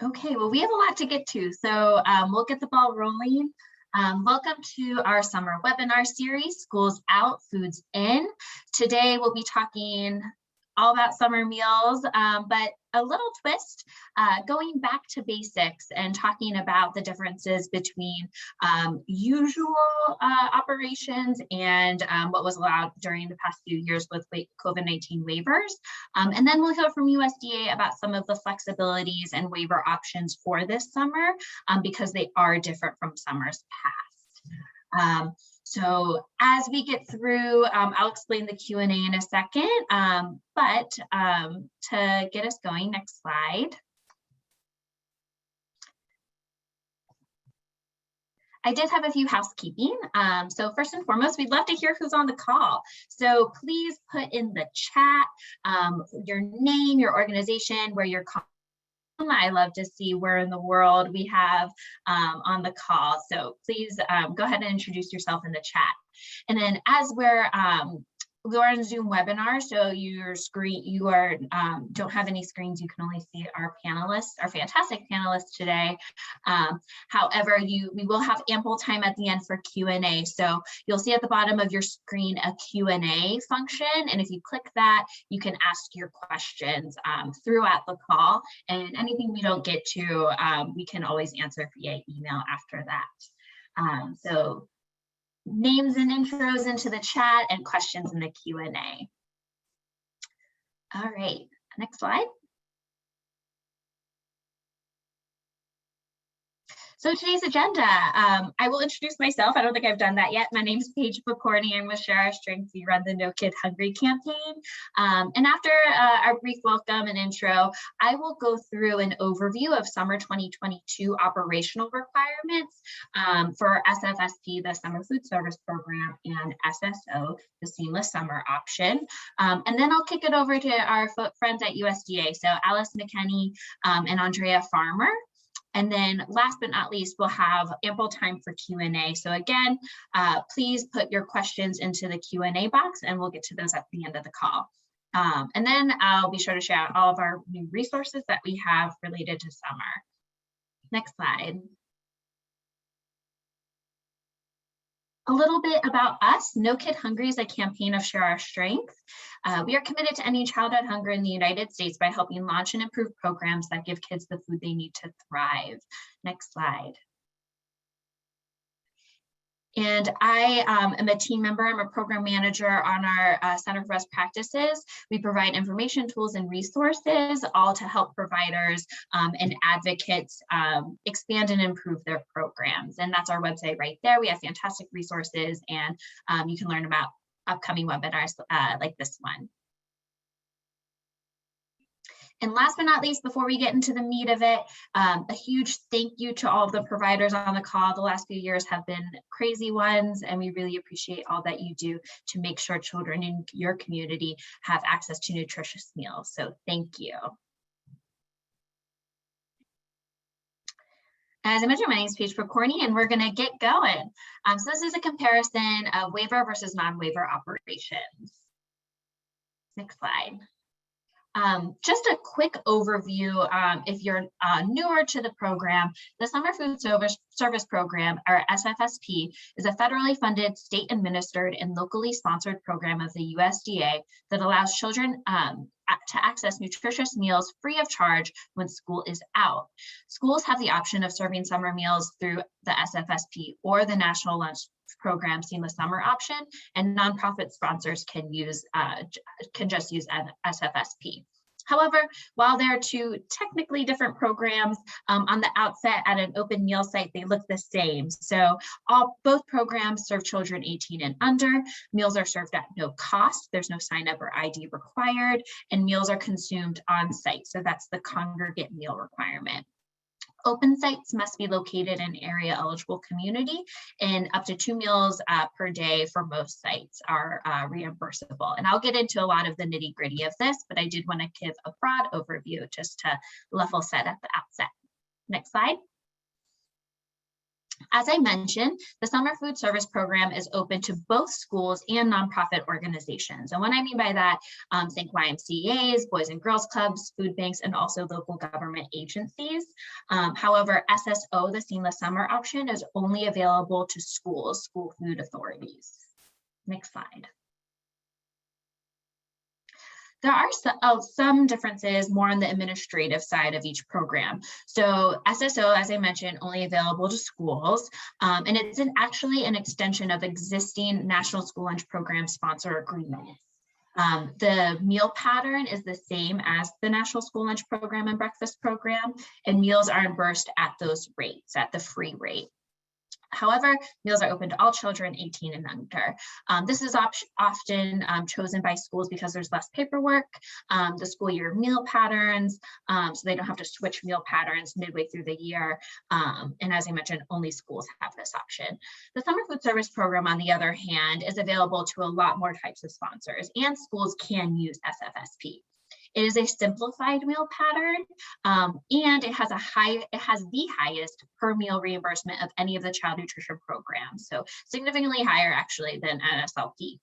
Okay, well, we have a lot to get to, so we'll get the ball rolling. Welcome to our summer webinar series, Schools Out, Foods In. Today, we'll be talking all about summer meals, but a little twist, going back to basics and talking about the differences between usual operations and what was allowed during the past few years with COVID-19 waivers. And then we'll hear from USDA about some of the flexibilities and waiver options for this summer because they are different from summers past. So as we get through, I'll explain the Q&A in a second, but to get us going, next slide. I did have a few housekeeping. So first and foremost, we'd love to hear who's on the call. So please put in the chat your name, your organization, where you're calling. I love to see where in the world we have on the call. So please go ahead and introduce yourself in the chat. And then as we're on Zoom webinar, so your screen, you are don't have any screens, you can only see our panelists, our fantastic panelists today. However, we will have ample time at the end for Q&A. So you'll see at the bottom of your screen a Q&A function, and if you click that, you can ask your questions throughout the call, and anything we don't get to, we can always answer via email after that. So names and intros into the chat and questions in the Q&A. All right, next slide. So today's agenda, I will introduce myself. I don't think I've done that yet. My name is Paige McCorney. I'm with Share Our Strength. We run the No Kid Hungry campaign. And after our brief welcome and intro, I will go through an overview of summer 2022 operational requirements for SFSP, the Summer Food Service Program, and SSO, the Seamless Summer Option. And then I'll kick it over to our friends at USDA. So Alice McKenney and Andrea Farmer. And then last but not least, we'll have ample time for Q&A. So again, please put your questions into the Q&A box and we'll get to those at the end of the call. And then I'll be sure to share all of our new resources that we have related to summer. Next slide. A little bit about us. No Kid Hungry is a campaign of Share Our Strength. We are committed to ending childhood hunger in the United States by helping launch and improve programs that give kids the food they need to thrive. Next slide. And I am a team member. I'm a program manager on our Center for Best Practices. We provide information, tools, and resources, all to help providers and advocates expand and improve their programs. And that's our website right there. We have fantastic resources, and you can learn about upcoming webinars like this one. And last but not least, before we get into the meat of it, a huge thank you to all of the providers on the call. The last few years have been crazy ones, and we really appreciate all that you do to make sure children in your community have access to nutritious meals. So thank you. As I mentioned, my name is Paige McCorney, and we're going to get going. So this is a comparison of waiver versus non-waiver operations. Next slide. Just a quick overview, if you're newer to the program, the Summer Food Service Program, or SFSP, is a federally funded, state-administered, and locally sponsored program of the USDA that allows children to access nutritious meals free of charge when school is out. Schools have the option of serving summer meals through the SFSP or the National Lunch Program Seamless Summer Option, and nonprofit sponsors can just use an SFSP. However, while there are two technically different programs, on the outset at an open meal site, they look the same. So both programs serve children 18 and under. Meals are served at no cost. There's no sign up or ID required, and meals are consumed on site. So that's the congregate meal requirement. Open sites must be located in area eligible community, and up to 2 meals per day for most sites are reimbursable. And I'll get into a lot of the nitty gritty of this, but I did want to give a broad overview just to level set at the outset. Next slide. As I mentioned, the summer food service program is open to both schools and nonprofit organizations. And what I mean by that, think YMCAs, Boys and Girls Clubs, food banks, and also local government agencies. However, SSO, the seamless summer option, is only available to schools, school food authorities. Next slide. There are some differences more on the administrative side of each program. So SSO, as I mentioned, only available to schools, and it's actually an extension of existing National School Lunch Program sponsor agreements. The meal pattern is the same as the National School Lunch Program and Breakfast Program, and meals are reimbursed at those rates, at the free rate. However, meals are open to all children 18 and under. This is often chosen by schools because there's less paperwork, the school year meal patterns, so they don't have to switch meal patterns midway through the year. And as I mentioned, only schools have this option. The summer food service program, on the other hand, is available to a lot more types of sponsors, and schools can use SFSP. It is a simplified meal pattern, and it has the highest per meal reimbursement of any of the child nutrition programs. So significantly higher actually than NSLP.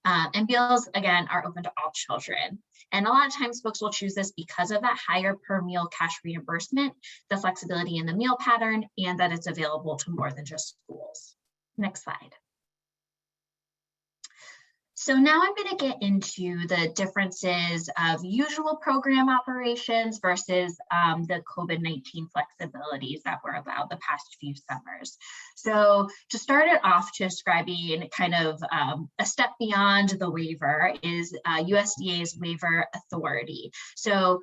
And meals, again, are open to all children. And a lot of times folks will choose this because of that higher per meal cash reimbursement, the flexibility in the meal pattern, and that it's available to more than just schools. Next slide. So now I'm going to get into the differences of usual program operations versus the COVID-19 flexibilities that were allowed the past few summers. So to start it off, describing kind of a step beyond the waiver is USDA's waiver authority. So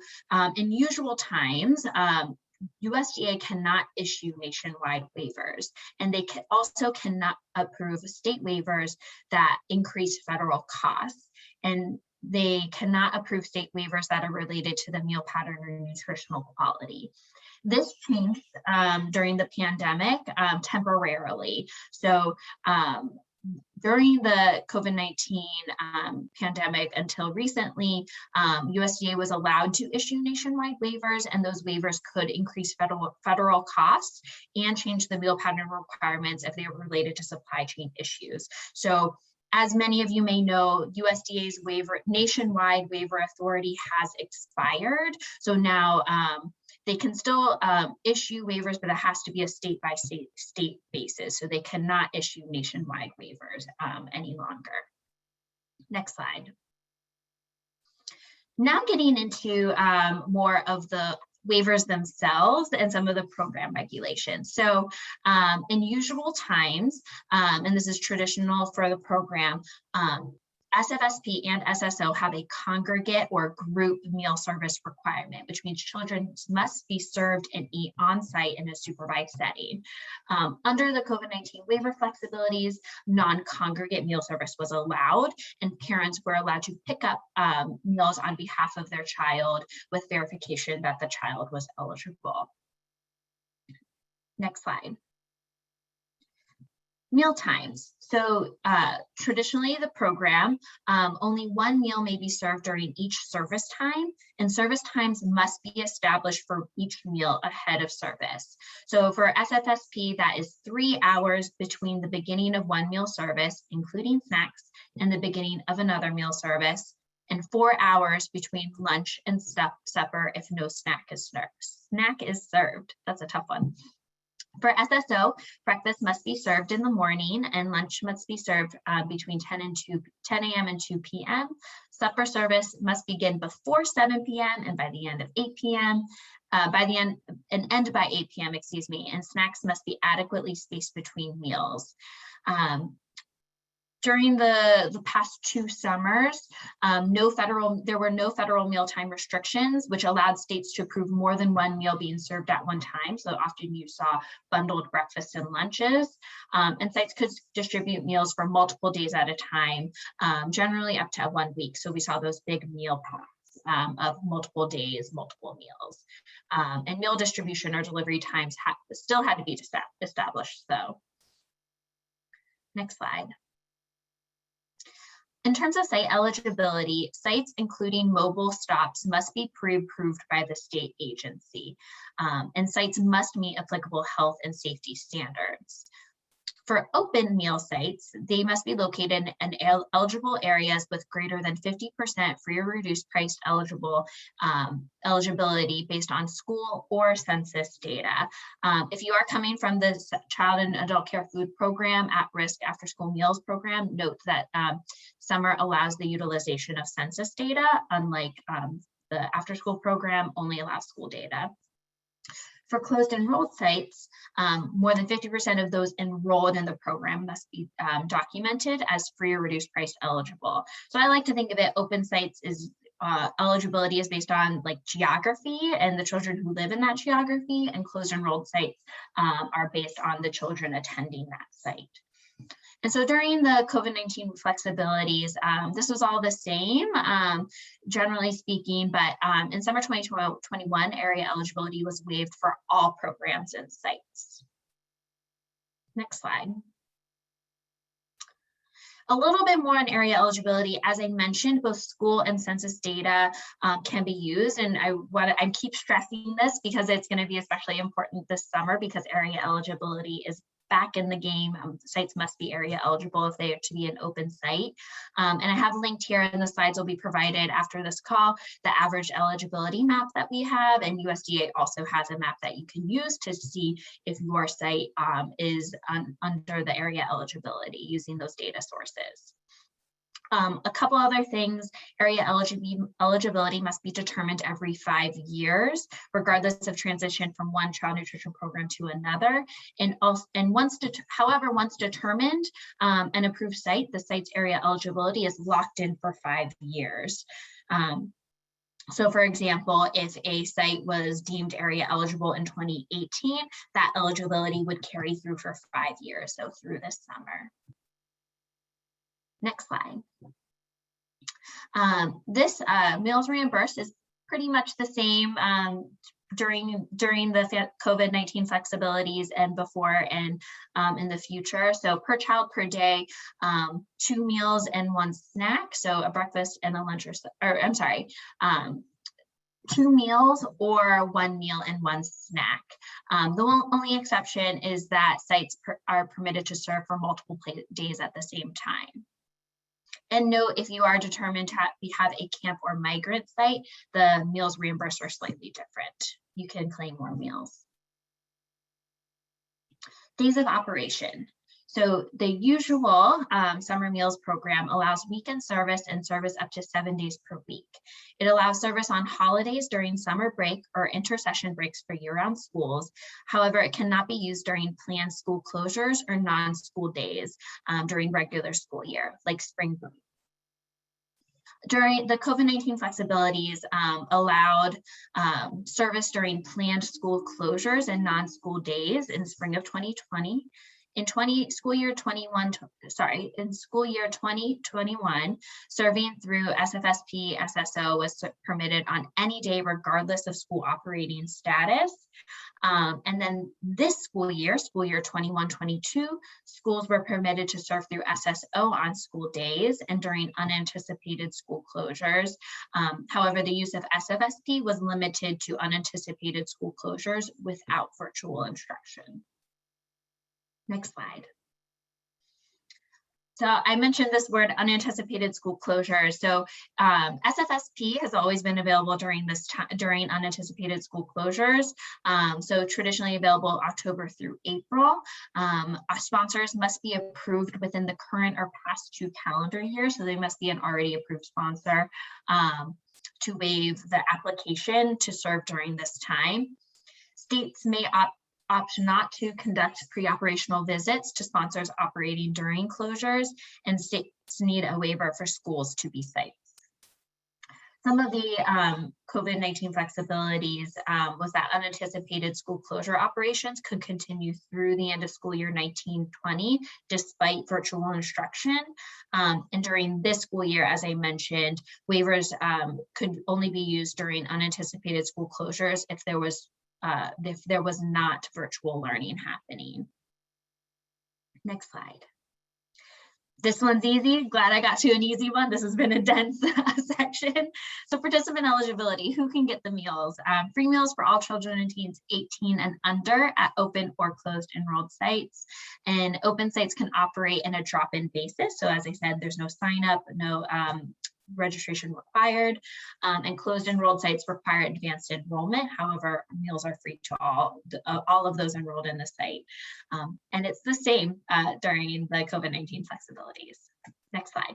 in usual times, USDA cannot issue nationwide waivers, and they also cannot approve state waivers that increase federal costs, and they cannot approve state waivers that are related to the meal pattern or nutritional quality. This changed during the pandemic temporarily. So during the COVID-19 pandemic until recently, USDA was allowed to issue nationwide waivers, and those waivers could increase federal costs and change the meal pattern requirements if they were related to supply chain issues. So as many of you may know, USDA's nationwide waiver authority has expired. So now they can still issue waivers, but it has to be a state by state basis. So they cannot issue nationwide waivers any longer. Next slide. Now getting into more of the waivers themselves and some of the program regulations. So in usual times, and this is traditional for the program, SFSP and SSO have a congregate or group meal service requirement, which means children must be served and eat on site in a supervised setting. Under the COVID-19 waiver flexibilities, non-congregate meal service was allowed, and parents were allowed to pick up meals on behalf of their child with verification that the child was eligible. Next slide. Meal times. So traditionally the program, only one meal may be served during each service time, and service times must be established for each meal ahead of service. So for SFSP, that is 3 hours between the beginning of one meal service, including snacks, and the beginning of another meal service, and 4 hours between lunch and supper if no snack is served. That's a tough one. For SSO, breakfast must be served in the morning, and lunch must be served between 10 a.m. and 2 p.m. Supper service must begin before 7 p.m. and by the end of 8 p.m. End by 8 p.m., excuse me, and snacks must be adequately spaced between meals. During the past 2 summers, there were no federal mealtime restrictions, which allowed states to approve more than one meal being served at one time. So often you saw bundled breakfasts and lunches, and sites could distribute meals for multiple days at a time, generally up to 1 week. So we saw those big meal packs of multiple days, multiple meals. And meal distribution or delivery times still had to be established though. Next slide. In terms of site eligibility, sites including mobile stops must be pre-approved by the state agency, and sites must meet applicable health and safety standards. For open meal sites, they must be located in eligible areas with greater than 50% free or reduced price eligibility based on school or census data. If you are coming from the Child and Adult Care Food Program at-risk after-school meals program, note that summer allows the utilization of census data, unlike the after-school program only allows school data. For closed enrolled sites, more than 50% of those enrolled in the program must be documented as free or reduced price eligible. So I like to think of it, open sites is eligibility is based on like geography and the children who live in that geography, and closed enrolled sites are based on the children attending that site. And so during the COVID-19 flexibilities, this was all the same, generally speaking, but in summer 2021, area eligibility was waived for all programs and sites. Next slide. A little bit more on area eligibility. As I mentioned, both school and census data can be used, and I keep stressing this because it's going to be especially important this summer because area eligibility is back in the game. Sites must be area eligible if they are to be an open site. And I have linked here, and the slides will be provided after this call, the average eligibility map that we have, and USDA also has a map that you can use to see if your site is under the area eligibility using those data sources. A couple other things, area eligibility must be determined every 5 years, regardless of transition from one child nutrition program to another. However, once determined, an approved site, the site's area eligibility is locked in for 5 years. So for example, if a site was deemed area eligible in 2018, that eligibility would carry through for 5 years, so through this summer. Next slide. This meals reimbursed is pretty much the same during the COVID-19 flexibilities and before and in the future. So per child per day, 2 meals and 1 snack. So a breakfast and a lunch, or I'm sorry, 2 meals or 1 meal and 1 snack. The only exception is that sites are permitted to serve for multiple days at the same time. And note, if you are determined to have a camp or migrant site, the meals reimbursed are slightly different. You can claim more meals. Days of operation. So the usual summer meals program allows weekend service and service up to 7 days per week. It allows service on holidays during summer break or intersession breaks for year-round schools. However, it cannot be used during planned school closures or non-school days during regular school year, like spring break. During the COVID-19 flexibilities allowed service during planned school closures and non-school days in spring of 2020. In school year 2021, serving through SFSP SSO was permitted on any day, regardless of school operating status. And then this school year 21-22, schools were permitted to serve through SSO on school days and during unanticipated school closures. However, the use of SFSP was limited to unanticipated school closures without virtual instruction. Next slide. So I mentioned this word, unanticipated school closures. So SFSP has always been available during unanticipated school closures. So traditionally available October through April. Sponsors must be approved within the current or past 2 calendar years. So they must be an already approved sponsor to waive the application to serve during this time. States may opt not to conduct pre-operational visits to sponsors operating during closures, and states need a waiver for schools to be sites. Some of the COVID-19 flexibilities was that unanticipated school closure operations could continue through the end of school year 19-20 despite virtual instruction. And during this school year, as I mentioned, waivers could only be used during unanticipated school closures if there was not virtual learning happening. Next slide. This one's easy. Glad I got to an easy one. This has been a dense section. So participant eligibility, who can get the meals? Free meals for all children and teens 18 and under at open or closed enrolled sites. And open sites can operate in a drop-in basis. So as I said, there's no sign up, no registration required, and closed enrolled sites require advanced enrollment. However, meals are free to all of those enrolled in the site. And it's the same during the COVID-19 flexibilities. Next slide.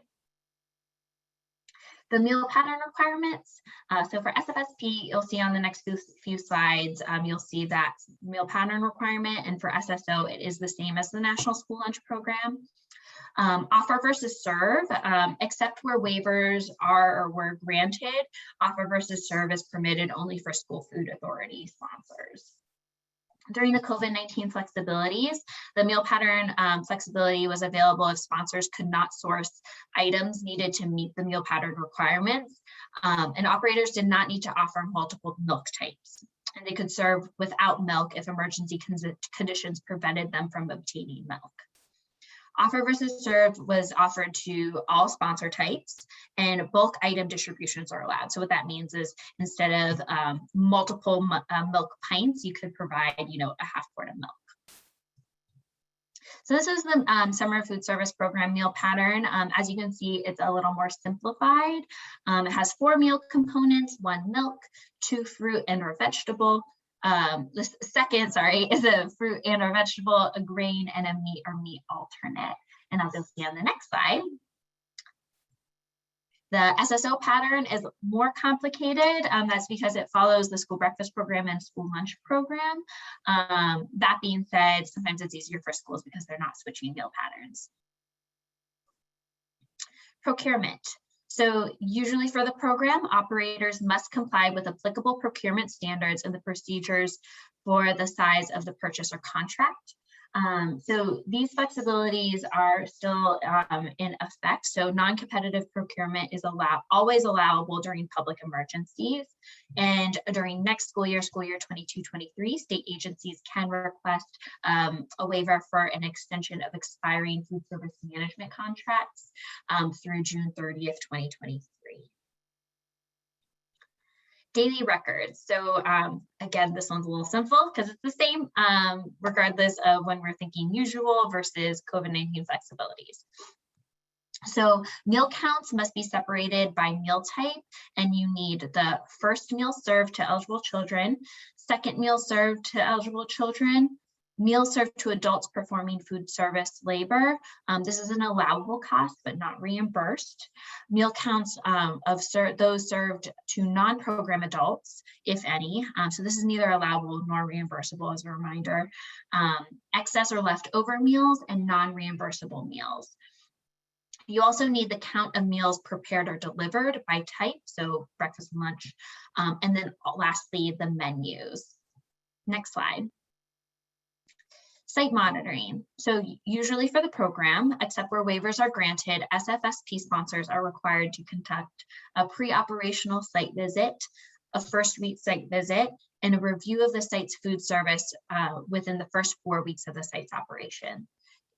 The meal pattern requirements. So for SFSP, you'll see on the next few slides, you'll see that meal pattern requirement, and for SSO, it is the same as the National School Lunch Program. Offer versus serve, except where waivers are or were granted, offer versus serve is permitted only for school food authority sponsors. During the COVID-19 flexibilities, the meal pattern flexibility was available if sponsors could not source items needed to meet the meal pattern requirements, and operators did not need to offer multiple milk types, and they could serve without milk if emergency conditions prevented them from obtaining milk. Offer versus serve was offered to all sponsor types, and bulk item distributions are allowed. So what that means is instead of multiple milk pints, you could provide, a half quart of milk. So this is the Summer Food Service Program meal pattern. As you can see, it's a little more simplified. It has 4 meal components: 1 milk, 2 fruit and or vegetable. The second, is a fruit and or vegetable, a grain, and a meat or meat alternate. And as you'll see on the next slide, the SSO pattern is more complicated. That's because it follows the school breakfast program and school lunch program. That being said, sometimes it's easier for schools because they're not switching meal patterns. Procurement. So usually for the program, operators must comply with applicable procurement standards and the procedures for the size of the purchase or contract. So these flexibilities are still in effect. So non-competitive procurement is always allowable during public emergencies. And during next school year 22-23, state agencies can request a waiver for an extension of expiring food service management contracts through June 30th, 2023. Daily records. So again, this one's a little simple because it's the same regardless of when we're thinking usual versus COVID-19 flexibilities. So meal counts must be separated by meal type, and you need the first meal served to eligible children, second meal served to eligible children, meals served to adults performing food service labor. This is an allowable cost, but not reimbursed. Meal counts of those served to non-program adults, if any. So this is neither allowable nor reimbursable, as a reminder. Excess or leftover meals and non-reimbursable meals. You also need the count of meals prepared or delivered by type, so breakfast and lunch. And then lastly, the menus. Next slide. Site monitoring. So usually for the program, except where waivers are granted, SFSP sponsors are required to conduct a pre-operational site visit, a first week site visit, and a review of the site's food service within the first 4 weeks of the site's operation.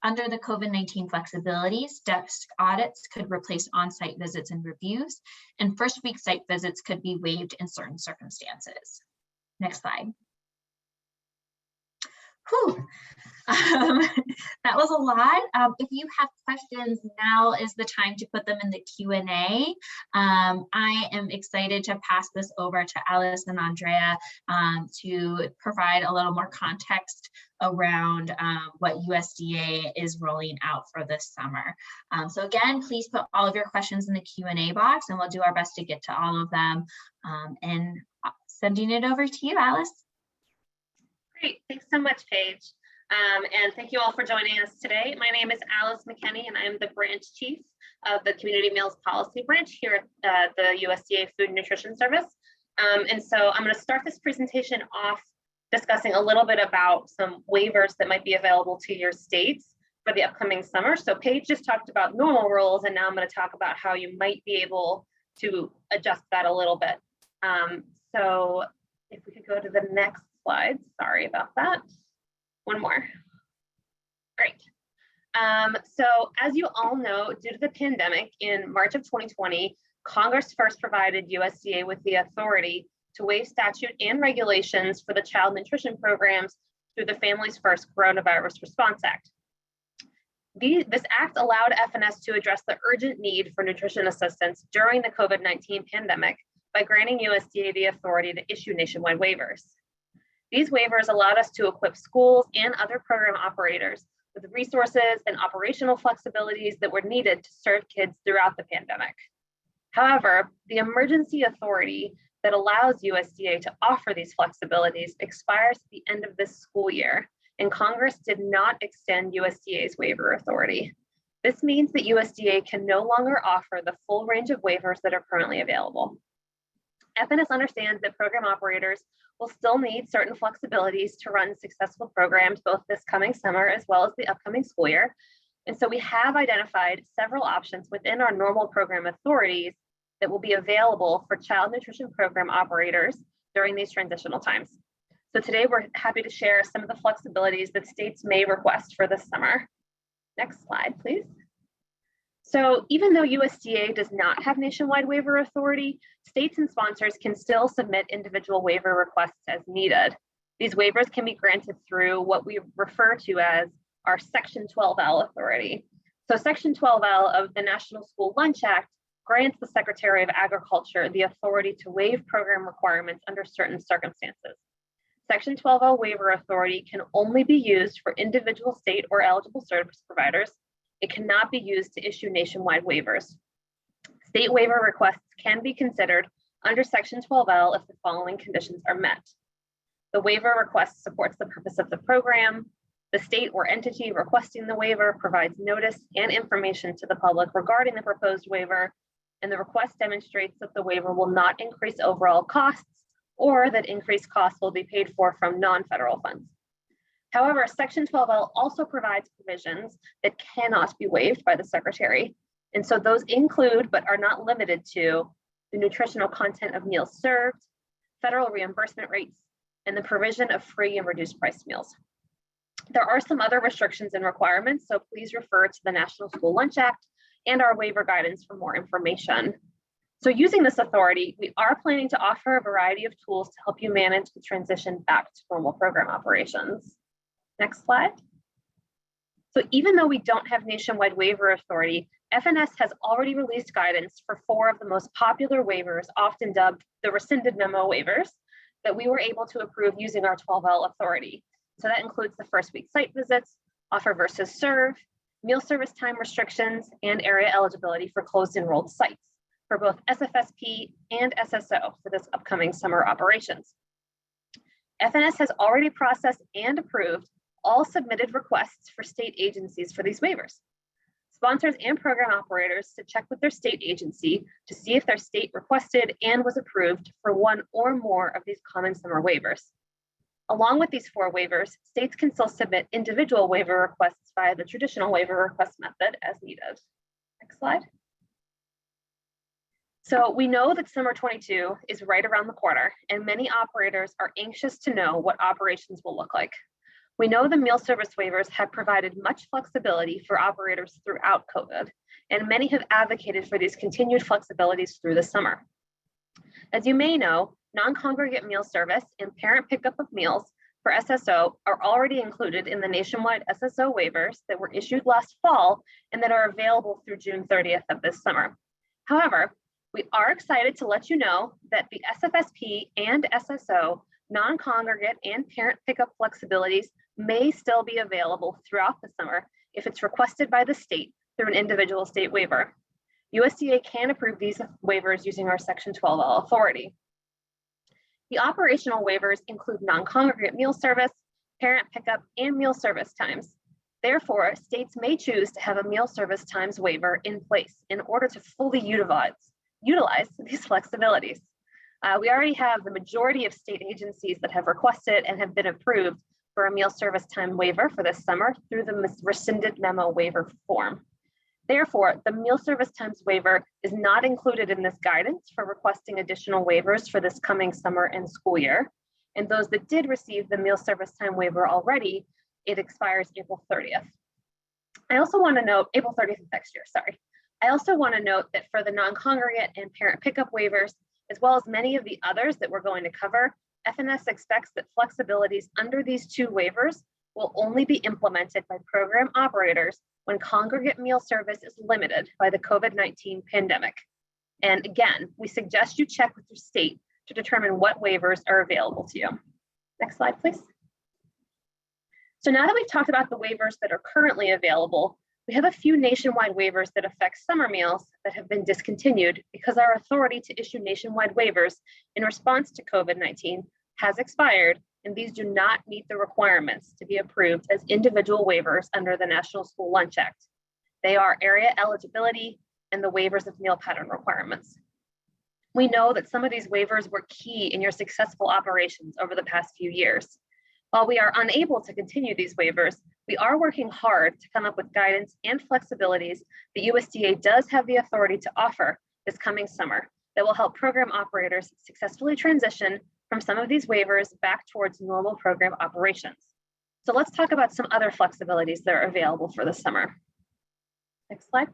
Under the COVID-19 flexibilities, desk audits could replace on-site visits and reviews, and first week site visits could be waived in certain circumstances. Next slide. Whew. That was a lot. If you have questions, now is the time to put them in the Q&A. I am excited to pass this over to Alice and Andrea to provide a little more context around what USDA is rolling out for this summer. So again, please put all of your questions in the Q&A box, and we'll do our best to get to all of them. And sending it over to you, Alice. Great, thanks so much, Paige. And thank you all for joining us today. My name is Alice McKenney, and I'm the branch chief of the Community Meals Policy Branch here at the USDA Food and Nutrition Service. And so I'm going to start this presentation off discussing a little bit about some waivers that might be available to your states for the upcoming summer. So Paige just talked about normal rules, and now I'm going to talk about how you might be able to adjust that a little bit. So if we could go to the next slide, sorry about that. One more. Great. So as you all know, due to the pandemic in March of 2020, Congress first provided USDA with the authority to waive statute and regulations for the child nutrition programs through the Families First Coronavirus Response Act. This act allowed FNS to address the urgent need for nutrition assistance during the COVID-19 pandemic by granting USDA the authority to issue nationwide waivers. These waivers allowed us to equip schools and other program operators with resources and operational flexibilities that were needed to serve kids throughout the pandemic. However, the emergency authority that allows USDA to offer these flexibilities expires at the end of this school year, and Congress did not extend USDA's waiver authority. This means that USDA can no longer offer the full range of waivers that are currently available. FNS understands that program operators will still need certain flexibilities to run successful programs both this coming summer as well as the upcoming school year. And so we have identified several options within our normal program authorities that will be available for child nutrition program operators during these transitional times. So today we're happy to share some of the flexibilities that states may request for this summer. Next slide, please. So even though USDA does not have nationwide waiver authority, states and sponsors can still submit individual waiver requests as needed. These waivers can be granted through what we refer to as our Section 12L authority. So Section 12L of the National School Lunch Act grants the Secretary of Agriculture the authority to waive program requirements under certain circumstances. Section 12L waiver authority can only be used for individual state or eligible service providers. It cannot be used to issue nationwide waivers. State waiver requests can be considered under Section 12L if the following conditions are met. The waiver request supports the purpose of the program. The state or entity requesting the waiver provides notice and information to the public regarding the proposed waiver, and the request demonstrates that the waiver will not increase overall costs or that increased costs will be paid for from non-federal funds. However, Section 12L also provides provisions that cannot be waived by the Secretary. And so those include, but are not limited to, the nutritional content of meals served, federal reimbursement rates, and the provision of free and reduced price meals. There are some other restrictions and requirements, so please refer to the National School Lunch Act and our waiver guidance for more information. So using this authority, we are planning to offer a variety of tools to help you manage the transition back to normal program operations. Next slide. So even though we don't have nationwide waiver authority, FNS has already released guidance for 4 of the most popular waivers, often dubbed the rescinded memo waivers, that we were able to approve using our 12L authority. So that includes the first week site visits, offer versus serve, meal service time restrictions, and area eligibility for closed enrolled sites for both SFSP and SSO for this upcoming summer operations. FNS has already processed and approved all submitted requests for state agencies for these waivers. Sponsors and program operators to check with their state agency to see if their state requested and was approved for one or more of these common summer waivers. Along with these 4 waivers, states can still submit individual waiver requests via the traditional waiver request method as needed. Next slide. So we know that summer 22 is right around the corner, and many operators are anxious to know what operations will look like. We know the meal service waivers have provided much flexibility for operators throughout COVID, and many have advocated for these continued flexibilities through the summer. As you may know, non-congregate meal service and parent pickup of meals for SSO are already included in the nationwide SSO waivers that were issued last fall and that are available through June 30th of this summer. However, we are excited to let you know that the SFSP and SSO non-congregate and parent pickup flexibilities may still be available throughout the summer if it's requested by the state through an individual state waiver. USDA can approve these waivers using our Section 12L authority. The operational waivers include non-congregate meal service, parent pickup, and meal service times. Therefore, states may choose to have a meal service times waiver in place in order to fully utilize these flexibilities. We already have the majority of state agencies that have requested and have been approved for a meal service time waiver for this summer through the rescinded memo waiver form. Therefore, the meal service times waiver is not included in this guidance for requesting additional waivers for this coming summer and school year. And those that did receive the meal service time waiver already, it expires April 30th. I also want to note, April 30th of next year, sorry. I also want to note that for the non-congregate and parent pickup waivers, as well as many of the others that we're going to cover, FNS expects that flexibilities under these two waivers will only be implemented by program operators when congregate meal service is limited by the COVID-19 pandemic. And again, we suggest you check with your state to determine what waivers are available to you. Next slide, please. So now that we've talked about the waivers that are currently available, we have a few nationwide waivers that affect summer meals that have been discontinued because our authority to issue nationwide waivers in response to COVID-19 has expired, and these do not meet the requirements to be approved as individual waivers under the National School Lunch Act. They are area eligibility and the waivers of meal pattern requirements. We know that some of these waivers were key in your successful operations over the past few years. While we are unable to continue these waivers, we are working hard to come up with guidance and flexibilities that USDA does have the authority to offer this coming summer that will help program operators successfully transition from some of these waivers back towards normal program operations. So let's talk about some other flexibilities that are available for the summer. Next slide.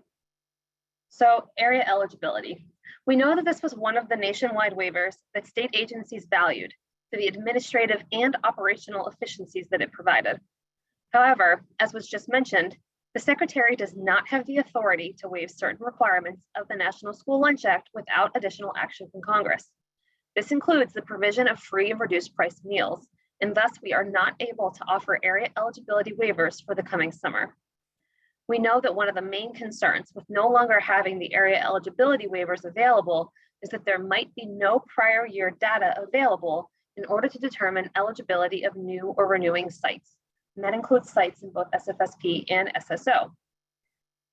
So area eligibility. We know that this was one of the nationwide waivers that state agencies valued to the administrative and operational efficiencies that it provided. However, as was just mentioned, the Secretary does not have the authority to waive certain requirements of the National School Lunch Act without additional action from Congress. This includes the provision of free and reduced price meals, and thus we are not able to offer area eligibility waivers for the coming summer. We know that one of the main concerns with no longer having the area eligibility waivers available is that there might be no prior year data available in order to determine eligibility of new or renewing sites. And that includes sites in both SFSP and SSO.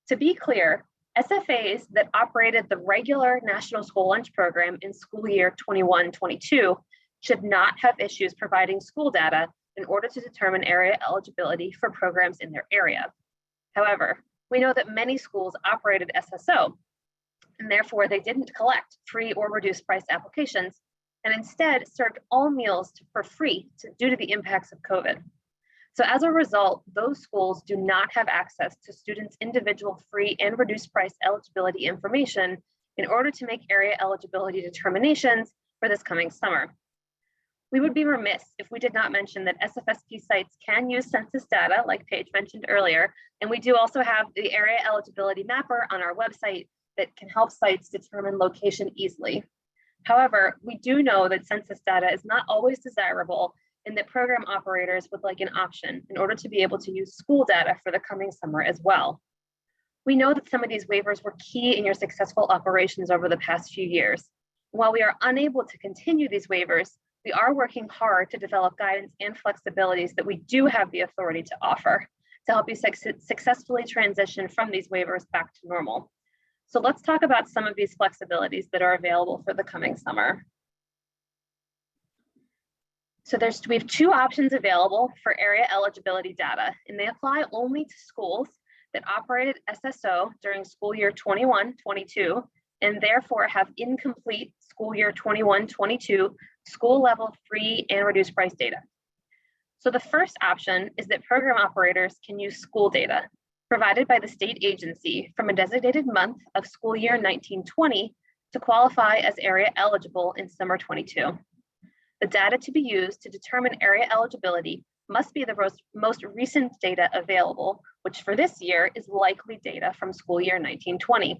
To be clear, SFAs that operated the regular National School Lunch Program in school year 21-22 should not have issues providing school data in order to determine area eligibility for programs in their area. However, we know that many schools operated SSO, and therefore they didn't collect free or reduced price applications, and instead served all meals for free due to the impacts of COVID. So as a result, those schools do not have access to students' individual free and reduced price eligibility information in order to make area eligibility determinations for this coming summer. We would be remiss if we did not mention that SFSP sites can use census data, like Paige mentioned earlier, and we do also have the area eligibility mapper on our website that can help sites determine location easily. However, we do know that census data is not always desirable and that program operators would like an option in order to be able to use school data for the coming summer as well. We know that some of these waivers were key in your successful operations over the past few years. While we are unable to continue these waivers, we are working hard to develop guidance and flexibilities that we do have the authority to offer to help you successfully transition from these waivers back to normal. So let's talk about some of these flexibilities that are available for the coming summer. So we have two options available for area eligibility data, and they apply only to schools that operated SSO during school year 21-22, and therefore have incomplete school year 21-22 school level free and reduced price data. So the first option is that program operators can use school data provided by the state agency from a designated month of school year 19-20 to qualify as area eligible in summer 22. The data to be used to determine area eligibility must be the most recent data available, which for this year is likely data from school year 19-20.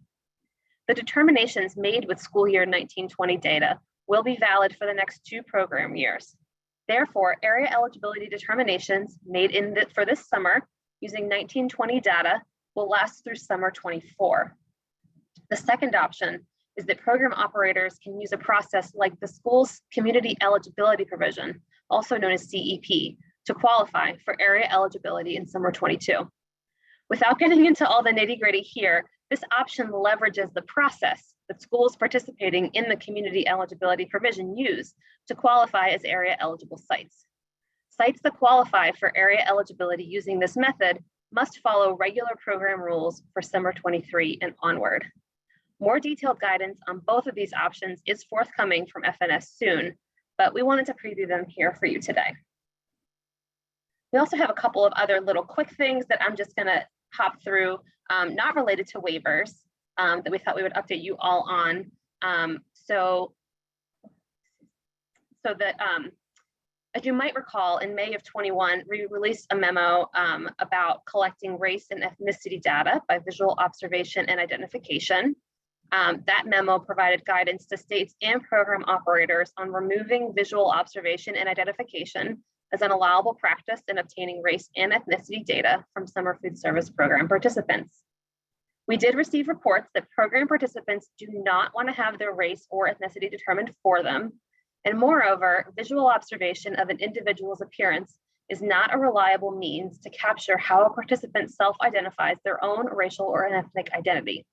The determinations made with school year 19-20 data will be valid for the next 2 program years. Therefore, area eligibility determinations made for this summer using 19-20 data will last through summer 24. The second option is that program operators can use a process like the school's community eligibility provision, also known as CEP, to qualify for area eligibility in summer 22. Without getting into all the nitty-gritty here, this option leverages the process that schools participating in the community eligibility provision use to qualify as area eligible sites. Sites that qualify for area eligibility using this method must follow regular program rules for summer 23 and onward. More detailed guidance on both of these options is forthcoming from FNS soon, but we wanted to preview them here for you today. We also have a couple of other little quick things that I'm just gonna hop through, not related to waivers, that we thought we would update you all on. So that, as you might recall, in May of 21, we released a memo about collecting race and ethnicity data by visual observation and identification. That memo provided guidance to states and program operators on removing visual observation and identification as an allowable practice in obtaining race and ethnicity data from summer food service program participants. We did receive reports that program participants do not want to have their race or ethnicity determined for them. And moreover, visual observation of an individual's appearance is not a reliable means to capture how a participant self-identifies their own racial or ethnic identity.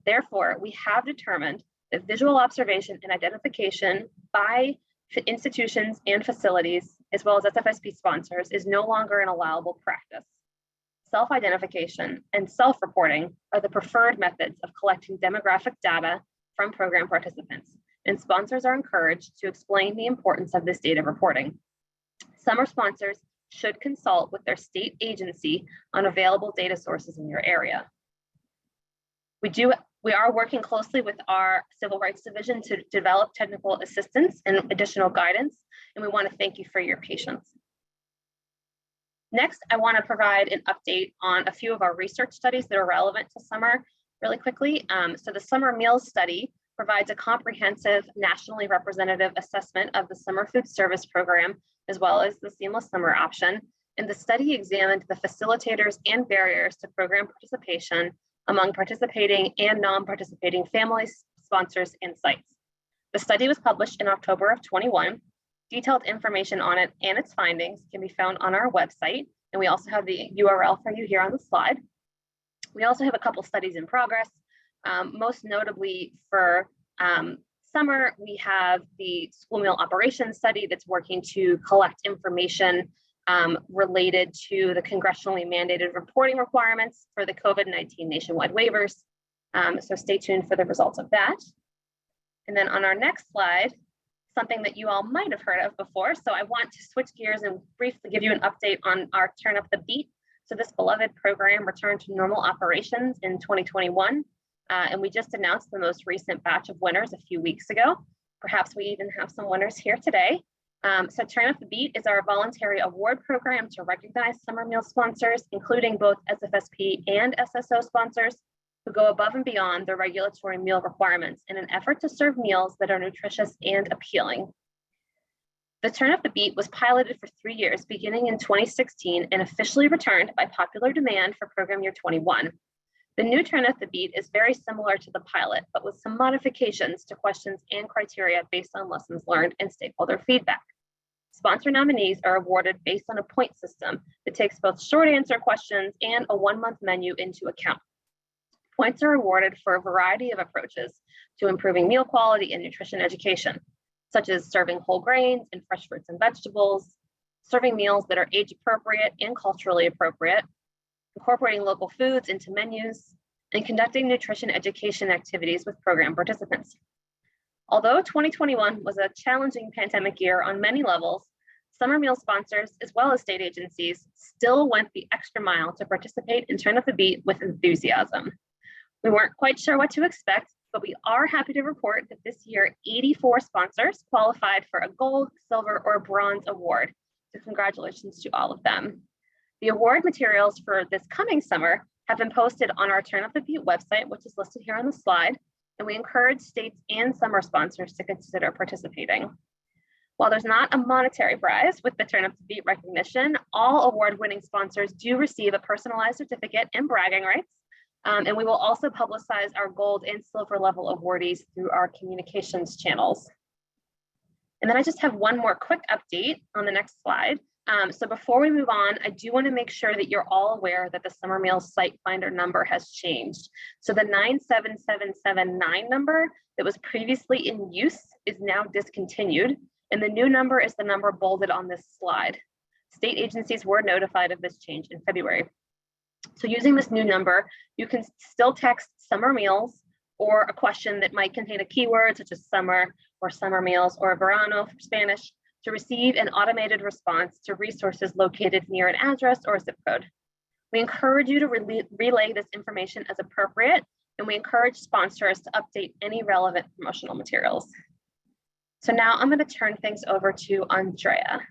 Therefore, we have determined that visual observation and identification by institutions and facilities, as well as SFSP sponsors, is no longer an allowable practice. Self-identification and self-reporting are the preferred methods of collecting demographic data from program participants, and sponsors are encouraged to explain the importance of this data reporting. Summer sponsors should consult with their state agency on available data sources in your area. We are working closely with our Civil Rights Division to develop technical assistance and additional guidance, and we want to thank you for your patience. Next, I want to provide an update on a few of our research studies that are relevant to summer really quickly. So the Summer Meals Study provides a comprehensive nationally representative assessment of the summer food service program, as well as the seamless summer option. And the study examined the facilitators and barriers to program participation among participating and non-participating families, sponsors, and sites. The study was published in October of 21. Detailed information on it and its findings can be found on our website, and we also have the URL for you here on the slide. We also have a couple studies in progress. Most notably for summer, we have the school meal operations study that's working to collect information related to the congressionally mandated reporting requirements for the COVID-19 nationwide waivers. So stay tuned for the results of that. And then on our next slide, something that you all might have heard of before. So I want to switch gears and briefly give you an update on our Turnip the Beet. So this beloved program returned to normal operations in 2021. And we just announced the most recent batch of winners a few weeks ago. Perhaps we even have some winners here today. So Turnip the Beet is our voluntary award program to recognize summer meal sponsors, including both SFSP and SSO sponsors, who go above and beyond the regulatory meal requirements in an effort to serve meals that are nutritious and appealing. The Turnip the Beet was piloted for 3 years, beginning in 2016, and officially returned by popular demand for program year 21. The new Turnip the Beet is very similar to the pilot, but with some modifications to questions and criteria based on lessons learned and stakeholder feedback. Sponsor nominees are awarded based on a point system that takes both short answer questions and a 1-month menu into account. Points are awarded for a variety of approaches to improving meal quality and nutrition education, such as serving whole grains and fresh fruits and vegetables, serving meals that are age appropriate and culturally appropriate, incorporating local foods into menus, and conducting nutrition education activities with program participants. Although 2021 was a challenging pandemic year on many levels, summer meal sponsors, as well as state agencies, still went the extra mile to participate in Turnip the Beet with enthusiasm. We weren't quite sure what to expect, but we are happy to report that this year, 84 sponsors qualified for a gold, silver, or bronze award. So congratulations to all of them. The award materials for this coming summer have been posted on our Turnip the Beet website, which is listed here on the slide, and we encourage states and summer sponsors to consider participating. While there's not a monetary prize with the Turnip the Beet recognition, all award-winning sponsors do receive a personalized certificate and bragging rights. And we will also publicize our gold and silver level awardees through our communications channels. And then I just have one more quick update on the next slide. So before we move on, I do want to make sure that you're all aware that the Summer Meals Site Finder number has changed. So the 97779 number that was previously in use is now discontinued. And the new number is the number bolded on this slide. State agencies were notified of this change in February. So using this new number, you can still text summer meals or a question that might contain a keyword such as summer or summer meals or verano for Spanish to receive an automated response to resources located near an address or a zip code. We encourage you to relay this information as appropriate, and we encourage sponsors to update any relevant promotional materials. So now I'm going to turn things over to Andrea.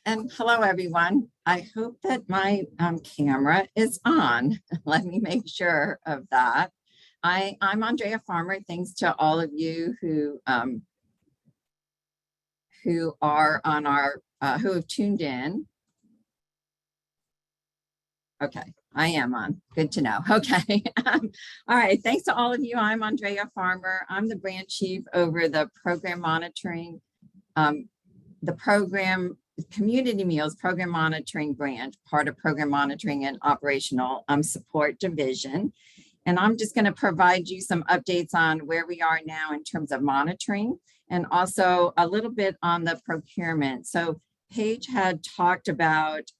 And hello, everyone. I hope that my camera is on. Let me make sure of that. I'm Andrea Farmer. Thanks to all of you who are on our, who have tuned in. Okay, I am on. Good to know. Okay. All right. Thanks to all of you. I'm Andrea Farmer. I'm the branch chief over the program monitoring, the program Community Meals Program Monitoring Branch, part of Program Monitoring and Operational Support Division. And I'm just going to provide you some updates on where we are now in terms of monitoring, and also a little bit on the procurement. So Paige had talked about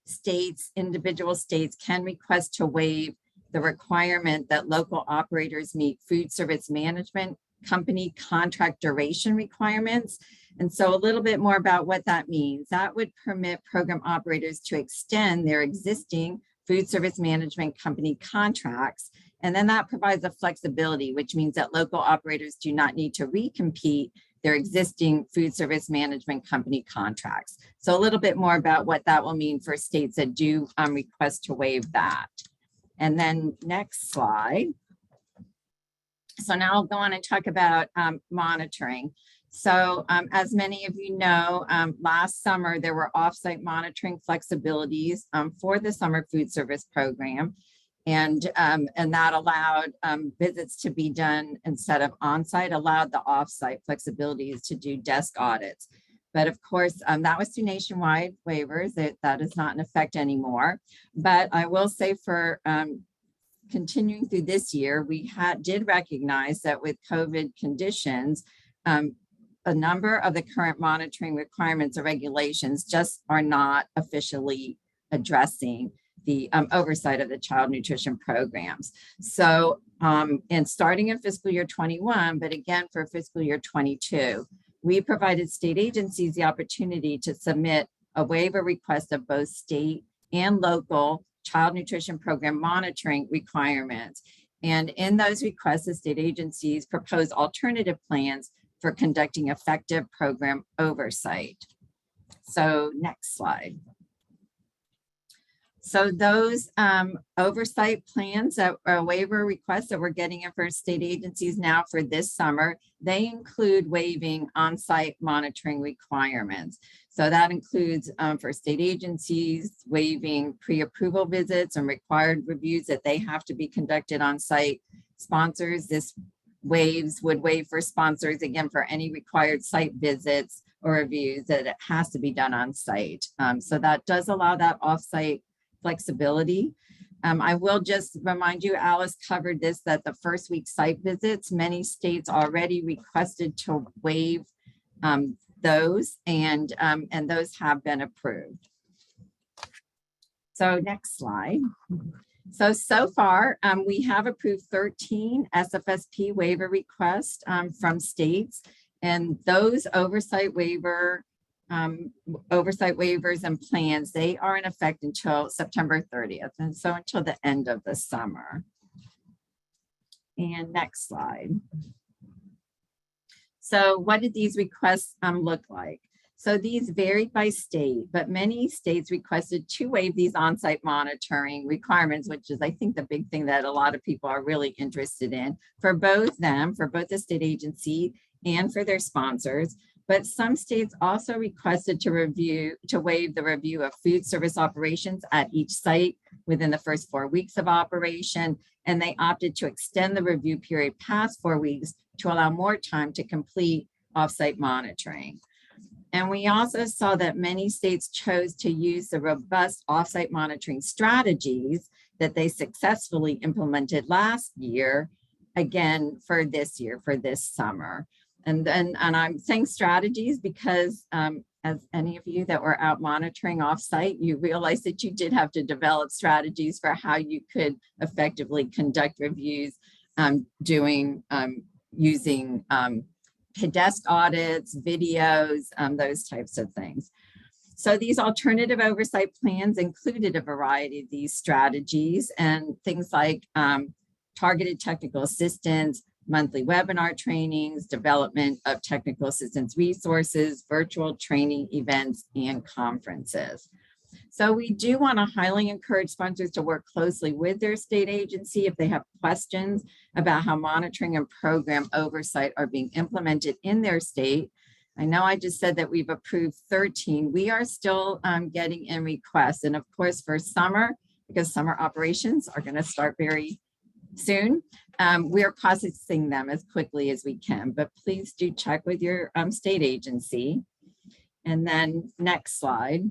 states, individual states can request to waive the requirement that local operators meet food service management company contract duration requirements. And so a little bit more about what that means. That would permit program operators to extend their existing food service management company contracts. And then that provides a flexibility, which means that local operators do not need to recompete their existing food service management company contracts. So a little bit more about what that will mean for states that do request to waive that. And then next slide. So now I'll go on and talk about monitoring. So as many of you know, last summer there were offsite monitoring flexibilities for the summer food service program. And that allowed visits to be done instead of on-site, allowed the off-site flexibilities to do desk audits. But of course, that was through nationwide waivers. That is not in effect anymore. But I will say for continuing through this year, we did recognize that with COVID conditions, a number of the current monitoring requirements or regulations just are not officially addressing the oversight of the child nutrition programs. So, and starting in fiscal year 21, but again for fiscal year 22, we provided state agencies the opportunity to submit a waiver request of both state and local child nutrition program monitoring requirements. And in those requests, the state agencies propose alternative plans for conducting effective program oversight. So next slide. So those oversight plans that are waiver requests that we're getting in for state agencies now for this summer, they include waiving on-site monitoring requirements. So that includes for state agencies, waiving pre-approval visits and required reviews that they have to be conducted on site. Sponsors, this would waive for sponsors, again, for any required site visits or reviews that it has to be done on site. So that does allow that off-site flexibility. I will just remind you, Alice covered this, that the first week site visits, many states already requested to waive those, and those have been approved. So next slide. So far, we have approved 13 SFSP waiver requests from states, and those oversight waivers and plans, they are in effect until September 30th, and so until the end of the summer. And next slide. So what did these requests look like? So these varied by state, but many states requested to waive these on-site monitoring requirements, which is, I think, the big thing that a lot of people are really interested in for both the state agency and for their sponsors. But some states also requested to waive the review of food service operations at each site within the first 4 weeks of operation. And they opted to extend the review period past 4 weeks to allow more time to complete offsite monitoring. And we also saw that many states chose to use the robust offsite monitoring strategies that they successfully implemented last year, again, for this year, for this summer. And I'm saying strategies because as any of you that were out monitoring offsite, you realize that you did have to develop strategies for how you could effectively conduct reviews doing using desk audits, videos, those types of things. So these alternative oversight plans included a variety of these strategies and things like targeted technical assistance, monthly webinar trainings, development of technical assistance resources, virtual training events, and conferences. So we do want to highly encourage sponsors to work closely with their state agency if they have questions about how monitoring and program oversight are being implemented in their state. I know I just said that we've approved 13. We are still getting in requests. And of course, for summer, because summer operations are going to start very soon, we are processing them as quickly as we can. But please do check with your state agency. And then next slide.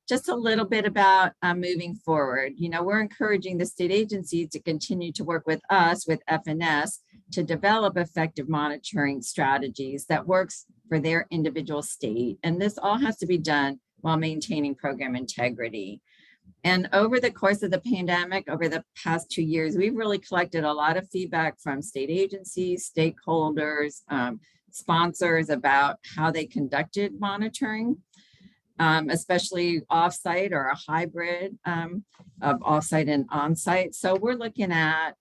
Just a little bit about moving forward. You know, we're encouraging the state agencies to continue to work with us, with FNS, to develop effective monitoring strategies that works for their individual state. And this all has to be done while maintaining program integrity. And over the course of the pandemic, over the past 2 years, we've really collected a lot of feedback from state agencies, stakeholders, sponsors about how they conducted monitoring. Especially offsite or a hybrid of offsite and onsite. So we're looking at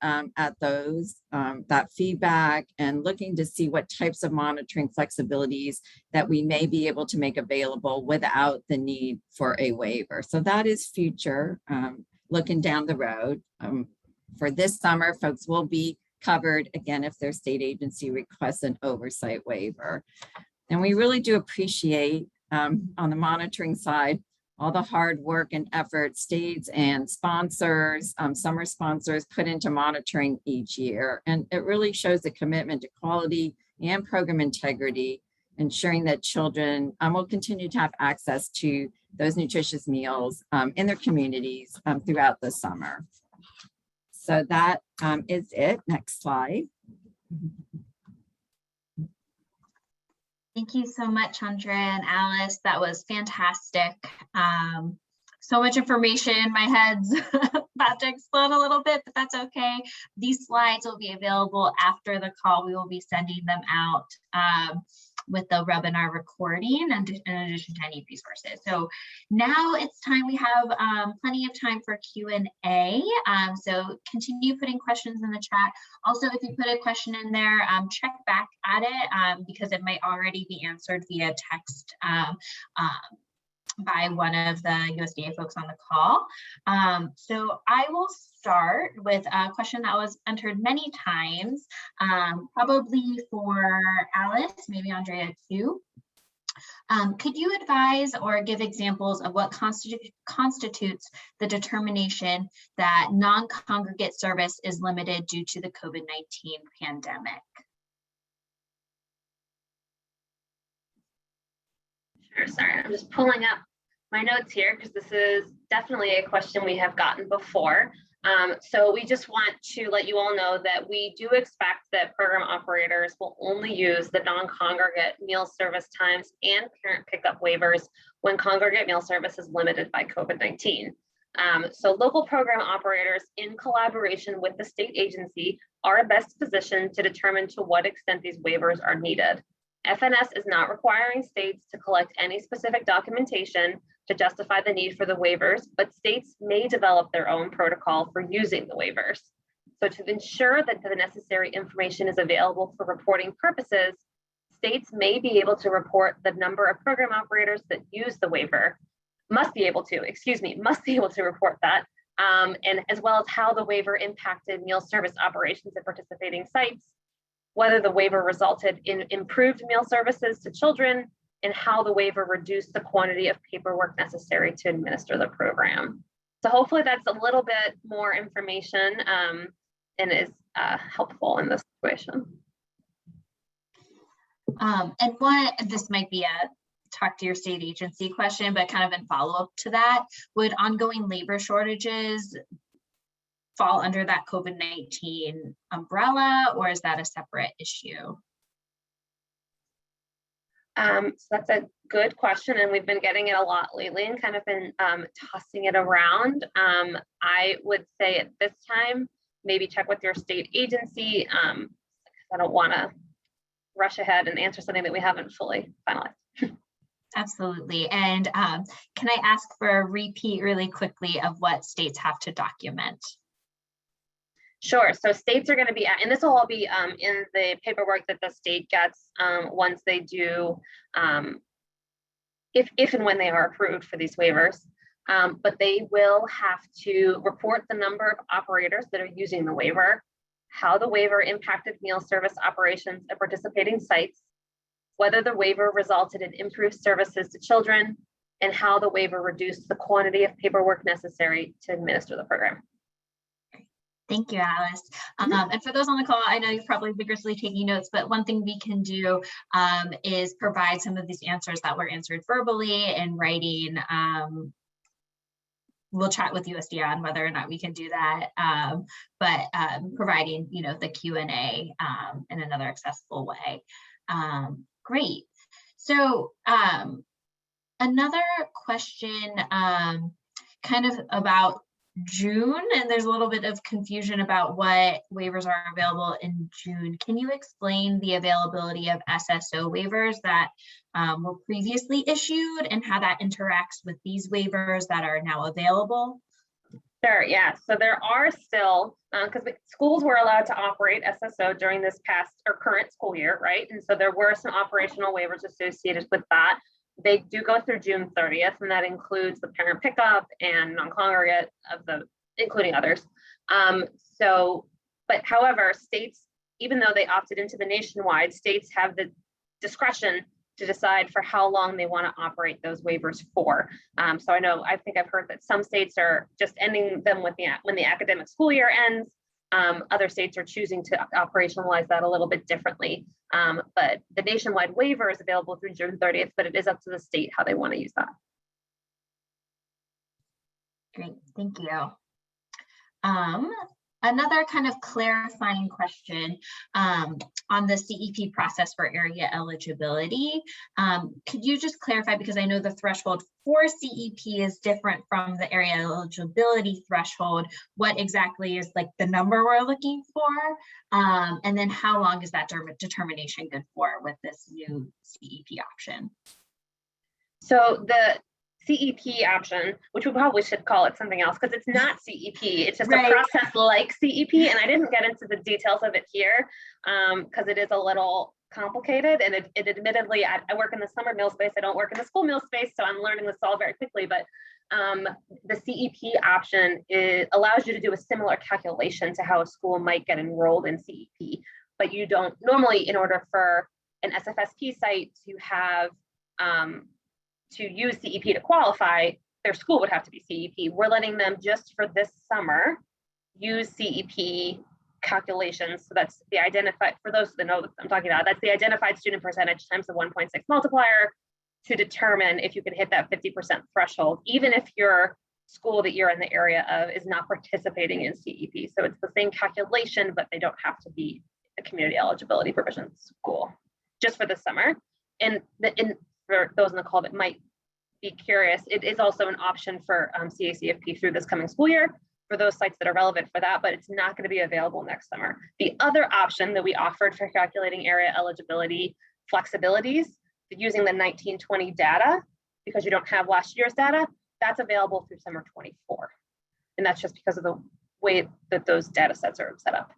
those, that feedback and looking to see what types of monitoring flexibilities that we may be able to make available without the need for a waiver. So that is future, looking down the road. For this summer, folks will be covered again if their state agency requests an oversight waiver. And we really do appreciate on the monitoring side, all the hard work and effort states and sponsors, summer sponsors put into monitoring each year. And it really shows the commitment to quality and program integrity, ensuring that children will continue to have access to those nutritious meals in their communities throughout the summer. So that is it. Next slide. Thank you so much, Andrea and Alice. That was fantastic. So much information. My head's about to explode a little bit, but that's okay. These slides will be available after the call. We will be sending them out with the webinar recording and in addition to any resources. So now it's time, we have plenty of time for Q&A. So continue putting questions in the chat. Also, if you put a question in there, check back at it because it might already be answered via text by one of the USDA folks on the call. So I will start with a question that was entered many times, probably for Alice, maybe Andrea too. Could you advise or give examples of what constitutes the determination that non-congregate service is limited due to the COVID-19 pandemic? Sure, sorry, I'm just pulling up my notes here because this is definitely a question we have gotten before. So we just want to let you all know that we do expect that program operators will only use the non-congregate meal service times and parent pickup waivers when congregate meal service is limited by COVID-19. So local program operators in collaboration with the state agency are best positioned to determine to what extent these waivers are needed. FNS is not requiring states to collect any specific documentation to justify the need for the waivers, but states may develop their own protocol for using the waivers. So to ensure that the necessary information is available for reporting purposes, states may be able to report the number of program operators that use the waiver, must be able to report that, and as well as how the waiver impacted meal service operations at participating sites, whether the waiver resulted in improved meal services to children, and how the waiver reduced the quantity of paperwork necessary to administer the program. So hopefully that's a little bit more information and is helpful in this situation. And this might be a talk to your state agency question, but kind of in follow-up to that, would ongoing labor shortages fall under that COVID-19 umbrella, or is that a separate issue? So that's a good question, and we've been getting it a lot lately and kind of been tossing it around. I would say at this time, maybe check with your state agency. I don't want to rush ahead and answer something that we haven't fully finalized. Absolutely. And can I ask for a repeat really quickly of what states have to document? Sure. So states are going to be, and this will all be in the paperwork that the state gets once they do, if and when they are approved for these waivers. But they will have to report the number of operators that are using the waiver, how the waiver impacted meal service operations at participating sites, whether the waiver resulted in improved services to children, and how the waiver reduced the quantity of paperwork necessary to administer the program. Thank you, Alice. And for those on the call, I know you're probably vigorously taking notes, but one thing we can do is provide some of these answers that were answered verbally in writing. We'll chat with USDA on whether or not we can do that, but providing, the Q&A in another accessible way. Great. So another question kind of about June, and there's a little bit of confusion about what waivers are available in June. Can you explain the availability of SSO waivers that were previously issued and how that interacts with these waivers that are now available? Sure, yeah. So there are still, because schools were allowed to operate SSO during this past or current school year, right? And so there were some operational waivers associated with that. They do go through June 30th, and that includes the parent pickup and non-congregate including others. But however, states, even though they opted into the nationwide, states have the discretion to decide for how long they want to operate those waivers for. So I think I've heard that some states are just ending them when the academic school year ends. Other states are choosing to operationalize that a little bit differently. But the nationwide waiver is available through June 30th, but it is up to the state how they want to use that. Great, thank you. Another kind of clarifying question on the CEP process for area eligibility. Could you just clarify, because I know the threshold for CEP is different from the area eligibility threshold, what exactly is like the number we're looking for? And then how long is that determination good for with this new CEP option? So the CEP option, which we probably should call it something else because it's not CEP, it's just right. a process like CEP. And I didn't get into the details of it here because it is a little complicated. And it admittedly, I work in the summer meal space, I don't work in the school meal space, so I'm learning this all very quickly. But the CEP option allows you to do a similar calculation to how a school might get enrolled in CEP. But you don't normally, in order for an SFSP site to have to use CEP to qualify, their school would have to be CEP. We're letting them just for this summer use CEP calculations. So that's the identified, for those that know what I'm talking about, that's the identified student percentage times the 1.6 multiplier to determine if you can hit that 50% threshold, even if your school that you're in the area of is not participating in CEP. So it's the same calculation, but they don't have to be a community eligibility provision school just for the summer. And for those on the call that might be curious, it is also an option for CACFP through this coming school year for those sites that are relevant for that, but it's not going to be available next summer. The other option that we offered for calculating area eligibility flexibilities, using the 1920 data, because you don't have last year's data, that's available through summer 24. And that's just because of the way that those data sets are set up.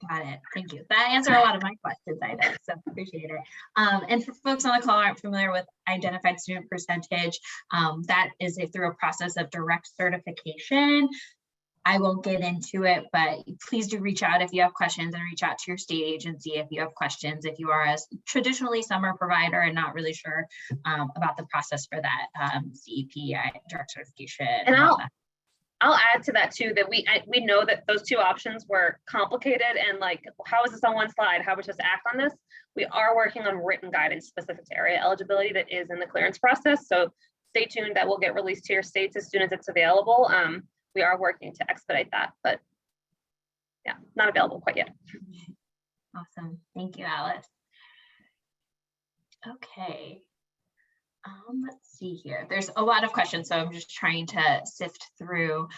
Got it. Thank you. That answered a lot of my questions, I know, so appreciate it. And for folks on the call who aren't familiar with identified student percentage, that is through a process of direct certification. I won't get into it, but please do reach out if you have questions, and reach out to your state agency if you have questions. If you are a traditionally summer provider and not really sure about the process for that CEP direct certification. And I'll add to that too, that we know that those two options were complicated and like, how is this on one slide? How would just act on this? We are working on written guidance specific to area eligibility that is in the clearance process. So stay tuned, that will get released to your states as soon as it's available. We are working to expedite that, but yeah, not available quite yet. Awesome. Thank you, Alice. Okay. Let's see here. There's a lot of questions, so I'm just trying to sift through.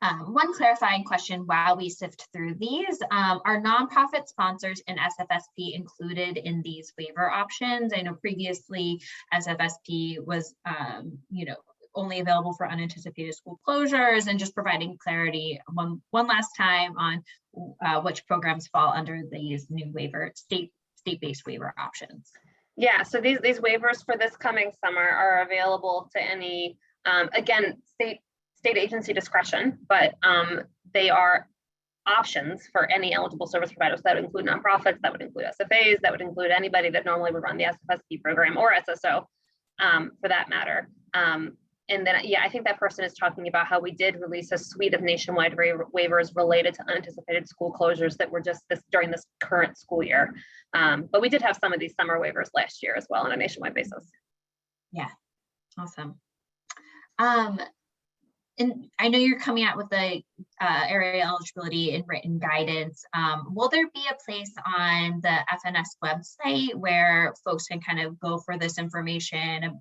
One clarifying question while we sift through these, are nonprofit sponsors and SFSP included in these waiver options? I know previously SFSP was, only available for unanticipated school closures, and just providing clarity one last time on which programs fall under these new waiver, state-based waiver options. Yeah, so these waivers for this coming summer are available to any, again, state agency discretion, but they are options for any eligible service providers. That would include nonprofits, that would include SFAs, that would include anybody that normally would run the SFSP program or SSO for that matter. And then, yeah, I think that person is talking about how we did release a suite of nationwide waivers related to unanticipated school closures that were just during this current school year. But we did have some of these summer waivers last year as well on a nationwide basis. Yeah, awesome. And I know you're coming out with the area eligibility and written guidance. Will there be a place on the FNS website where folks can kind of go for this information?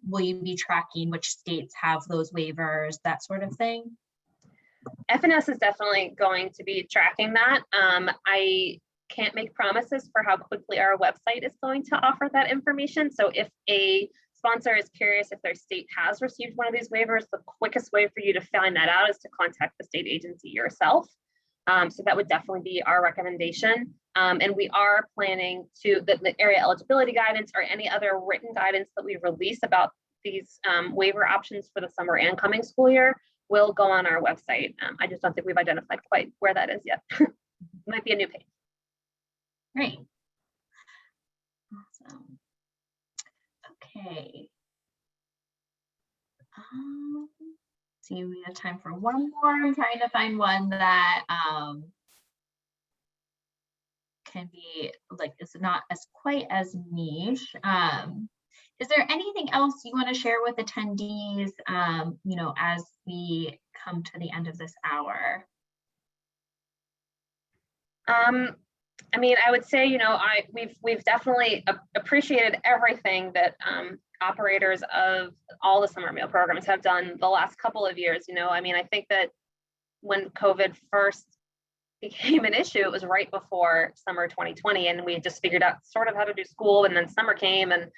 Will you be tracking which states have those waivers, that sort of thing? FNS is definitely going to be tracking that. I can't make promises for how quickly our website is going to offer that information. So if a sponsor is curious if their state has received one of these waivers, the quickest way for you to find that out is to contact the state agency yourself. So that would definitely be our recommendation. And we are planning to, the area eligibility guidance or any other written guidance that we release about these waiver options for the summer and coming school year will go on our website. I just don't think we've identified quite where that is yet. Might be a new page. Great. Awesome. Okay. See, we have time for one more. I'm trying to find one that can be like, it's not as quite as niche. Is there anything else you want to share with attendees, as we come to the end of this hour? I mean, I would say, we've definitely appreciated everything that operators of all the summer meal programs have done the last couple of years. I mean, I think that when COVID first became an issue, it was right before summer 2020, and we just figured out sort of how to do school, and then summer came, and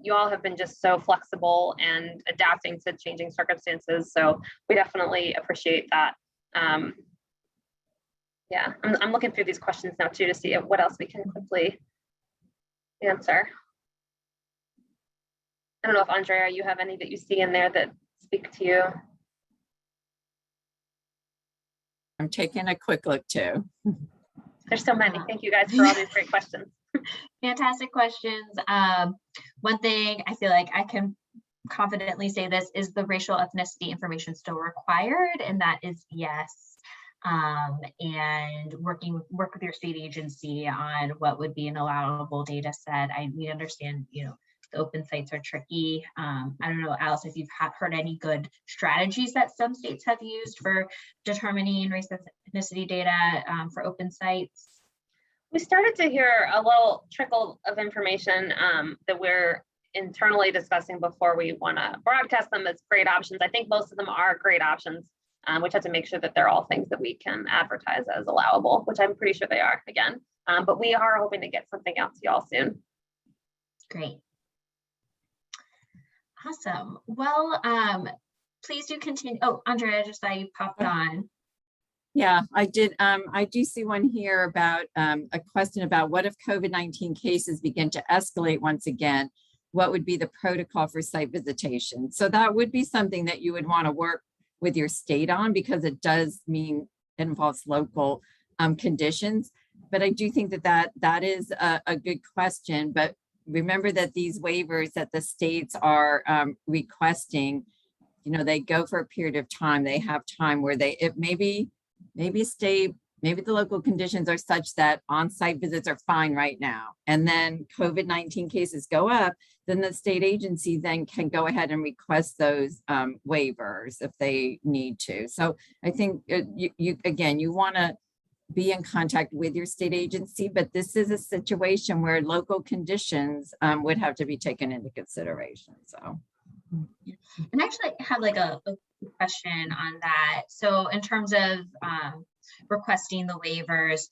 you all have been just so flexible and adapting to changing circumstances. So we definitely appreciate that. Yeah, I'm looking through these questions now too to see what else we can quickly answer. I don't know if Andrea, you have any that you see in there that speak to you. I'm taking a quick look too. There's so many. Thank you guys for all these great questions. Fantastic questions. One thing I feel like I can confidently say this is the racial ethnicity information still required, and that is yes. And work with your state agency on what would be an allowable data set. We understand, the open sites are tricky. I don't know, Alice, if you've heard any good strategies that some states have used for determining race ethnicity data for open sites. We started to hear a little trickle of information that we're internally discussing before we want to broadcast them as great options. I think most of them are great options. We just have to make sure that they're all things that we can advertise as allowable, which I'm pretty sure they are again. But we are hoping to get something out to y'all soon. Great. Awesome. Well, please do continue. Oh, Andrea, I just saw you popped on. Yeah, I did. I do see one here about a question about what if COVID-19 cases begin to escalate once again? What would be the protocol for site visitation? So that would be something that you would want to work with your state on, because it does mean it involves local conditions. But I do think that is a good question. But remember that these waivers that the states are requesting, they go for a period of time. They have time where maybe the local conditions are such that on-site visits are fine right now. And then COVID-19 cases go up, then the state agency then can go ahead and request those waivers if they need to. So I think you want to be in contact with your state agency, but this is a situation where local conditions would have to be taken into consideration. So. And actually I have like a question on that. So in terms of requesting the waivers,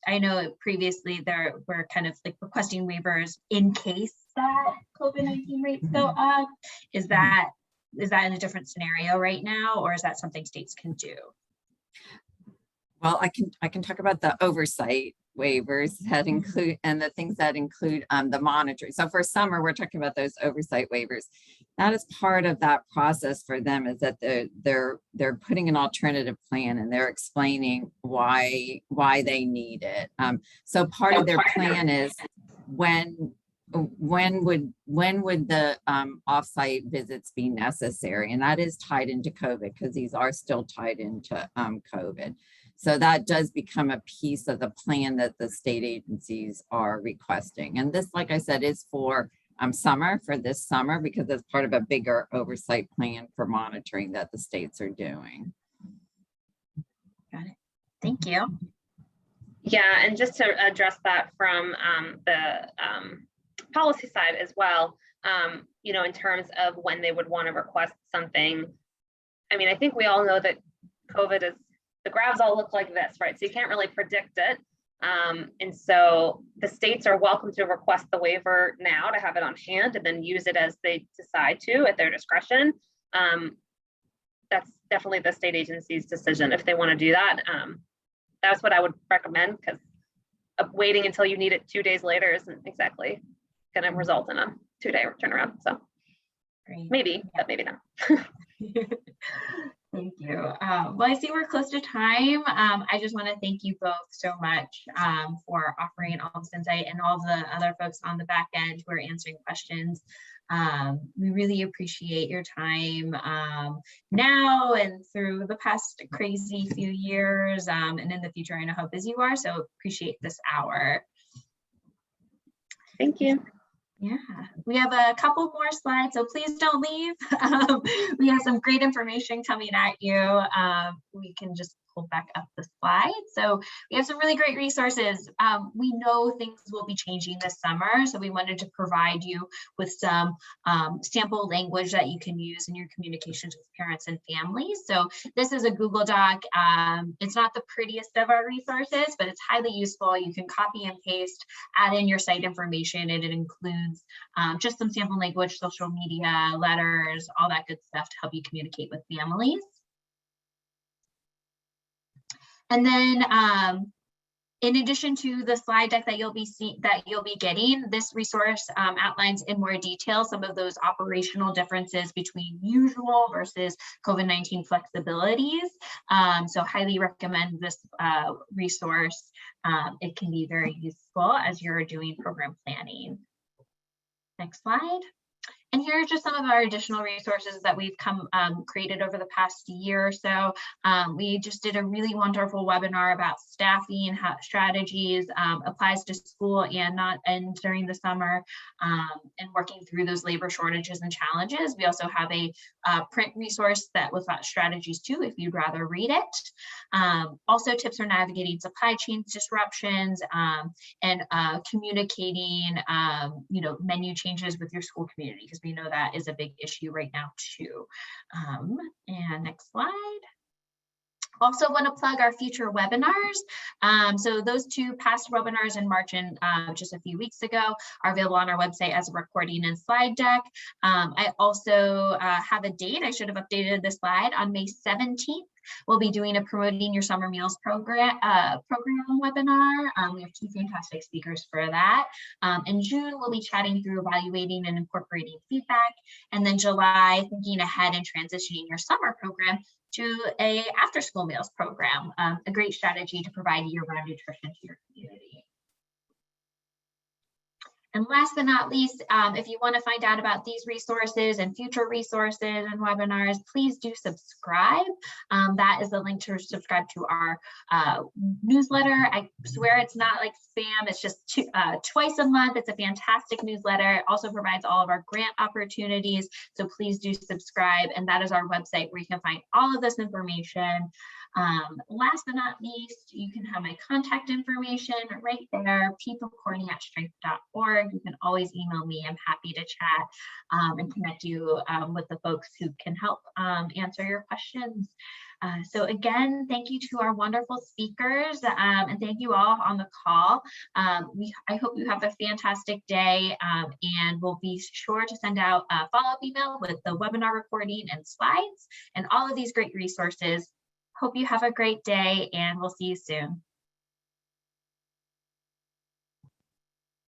I know previously there were kind of like requesting waivers in case that COVID-19 rates go up. Is that in a different scenario right now, or is that something states can do? Well, I can talk about the oversight waivers that include, and the things that include the monitoring. So for summer, we're talking about those oversight waivers. That is part of that process for them, is that they're putting an alternative plan and they're explaining why they need it. So part of their plan is when would the offsite visits be necessary, and that is tied into COVID, because these are still tied into COVID. So that does become a piece of the plan that the state agencies are requesting. And this, like I said, is for this summer, because it's part of a bigger oversight plan for monitoring that the states are doing. Got it. Thank you. Yeah, and just to address that from the policy side as well, you know, in terms of when they would want to request something. I mean, I think we all know that COVID is, the graphs all look like this, right? So you can't really predict it. And so the states are welcome to request the waiver now to have it on hand and then use it as they decide to at their discretion. That's definitely the state agency's decision if they want to do that. That's what I would recommend, because waiting until you need it 2 days later isn't exactly going to result in a 2-day turnaround. So Great. Maybe, but maybe not. Thank you. Well, I see we're close to time. I just want to thank you both so much for offering all this insight, and all the other folks on the back end who are answering questions. We really appreciate your time now and through the past crazy few years, and in the future. I know how busy you are, so appreciate this hour. Thank you. Yeah, we have a couple more slides, so please don't leave. We have some great information coming at you. We can just pull back up the slide. So we have some really great resources. We know things will be changing this summer, so we wanted to provide you with some sample language that you can use in your communications with parents and families. So this is a Google Doc. It's not the prettiest of our resources, but it's highly useful. You can copy and paste, add in your site information, and it includes just some sample language, social media, letters, all that good stuff to help you communicate with families. And then in addition to the slide deck that you'll be getting, this resource outlines in more detail some of those operational differences between usual versus COVID-19 flexibilities. So highly recommend this resource. It can be very useful as you're doing program planning. Next slide. And here are just some of our additional resources that we've created over the past year or so. We just did a really wonderful webinar about staffing strategies, applies to school and during the summer, and working through those labor shortages and challenges. We also have a print resource that with strategies too, if you'd rather read it. Also tips for navigating supply chain disruptions and communicating, menu changes with your school community, because we know that is a big issue right now too. And next slide. Also want to plug our future webinars. So those two past webinars in March and just a few weeks ago are available on our website as a recording and slide deck. I also have a date. I should have updated this slide. On May 17th, we'll be doing a Promoting Your Summer Meals program webinar. We have two fantastic speakers for that. In June, we'll be chatting through evaluating and incorporating feedback. And then July, thinking ahead and transitioning your summer program to a after-school meals program, a great strategy to provide year-round nutrition to your community. And last but not least, if you want to find out about these resources and future resources and webinars, please do subscribe. That is the link to subscribe to our newsletter. I swear it's not like spam. It's just twice a month. It's a fantastic newsletter. It also provides all of our grant opportunities. So please do subscribe. And that is our website where you can find all of this information. Last but not least, you can have my contact information right there, peoplecorning@strength.org. You can always email me. I'm happy to chat and connect you with the folks who can help answer your questions. So again, thank you to our wonderful speakers and thank you all on the call. I hope you have a fantastic day and we'll be sure to send out a follow-up email with the webinar recording and slides and all of these great resources. Hope you have a great day and we'll see you soon.